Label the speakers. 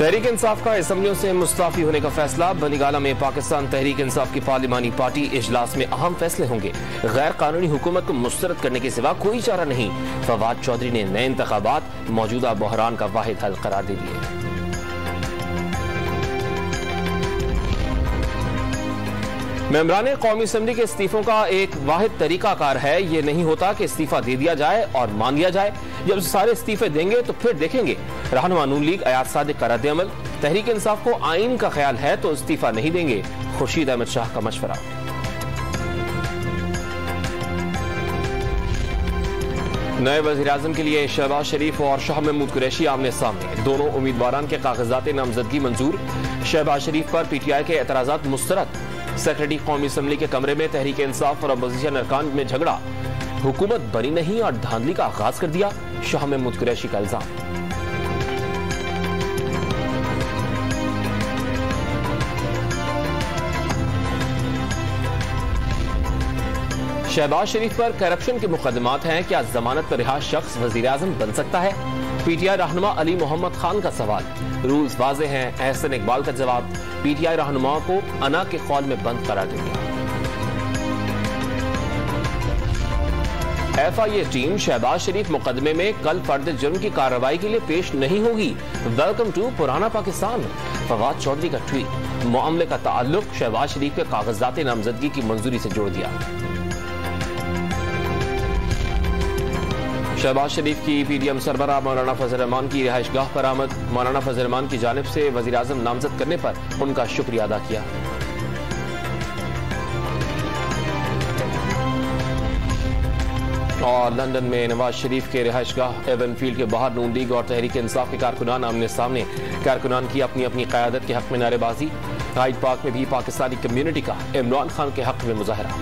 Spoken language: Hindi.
Speaker 1: तहरीक इंसाफ का असम्बलियों से मुस्ताफी होने का फैसला। बनीगाला में पाकिस्तान तहरीक इंसाफ की पार्लिमानी पार्टी इजलास में अहम फैसले होंगे। गैर कानूनी हुकूमत को मुस्तरद करने के सिवा कोई चारा नहीं। फवाद चौधरी ने नए इंतखाबात मौजूदा बहरान का वाहिद हल करार दे दिए। मेंबरान कौमी असम्बली के इस्तीफों का एक वाहिद तरीकाकार है। ये नहीं होता कि इस्तीफा दे दिया जाए और मान लिया जाए। जब सारे इस्तीफे देंगे तो फिर देखेंगे। रहनुमा नून लीग अयाज सादिक का रद्द-ए-अमल। तहरीक इंसाफ को आइन का ख्याल है तो इस्तीफा नहीं देंगे। खुर्शीद अहमद शाह का मशवरा। नए वज़ीर-ए-आज़म के लिए शहबाज शरीफ और शाह महमूद कुरैशी आमने सामने। दोनों उम्मीदवारान के कागजात नामजदगी मंजूर। शहबाज शरीफ पर पीटीआई के एतराज़ात मुस्तरद। सेक्रेटरी कौमी असम्बली के कमरे में तहरीक इंसाफ और अपोजिशन अरकान में झगड़ा। हुकूमत बनी नहीं और धांधली का आगाज कर दिया। शाह महमूद कुरैशी का इल्जाम। शहबाज शरीफ पर करप्शन के मुकदमात हैं। क्या जमानत पर रिहा शख्स वज़ीर-ए-आज़म बन सकता है? पीटीआई रहनुमा अली मोहम्मद खान का सवाल। रूल्स वाज़े हैं। एहसन इकबाल का जवाब। पीटीआई रहनुमा को अना के कौल में बंद करार दिया। एफआईए टीम शहबाज शरीफ मुकदमे में कल फर्द जुर्म की कार्रवाई के लिए पेश नहीं होगी। वेलकम टू पुराना पाकिस्तान। फवाद चौधरी का ट्वीट। मामले का ताल्लुक शहबाज शरीफ के कागजात नामजदगी की मंजूरी से जोड़ दिया। शहबाज शरीफ की पीडीएम सरबराह मौलाना फजल रहमान की रिहाइशगाह पर आमद। मौलाना फजल रहमान की जानिब से वज़ीर-ए-आज़म नामजद करने पर उनका शुक्रिया अदा किया। और लंदन में नवाज शरीफ के रिहाइशगाह एवनफील्ड के बाहर नून लीग और तहरीक इंसाफ के कारकुनान आमने सामने। कारकुनान की अपनी अपनी क़यादत के हक में नारेबाजी। हाइड पार्क में भी पाकिस्तानी कम्युनिटी का इमरान खान के हक में मुजाहरा।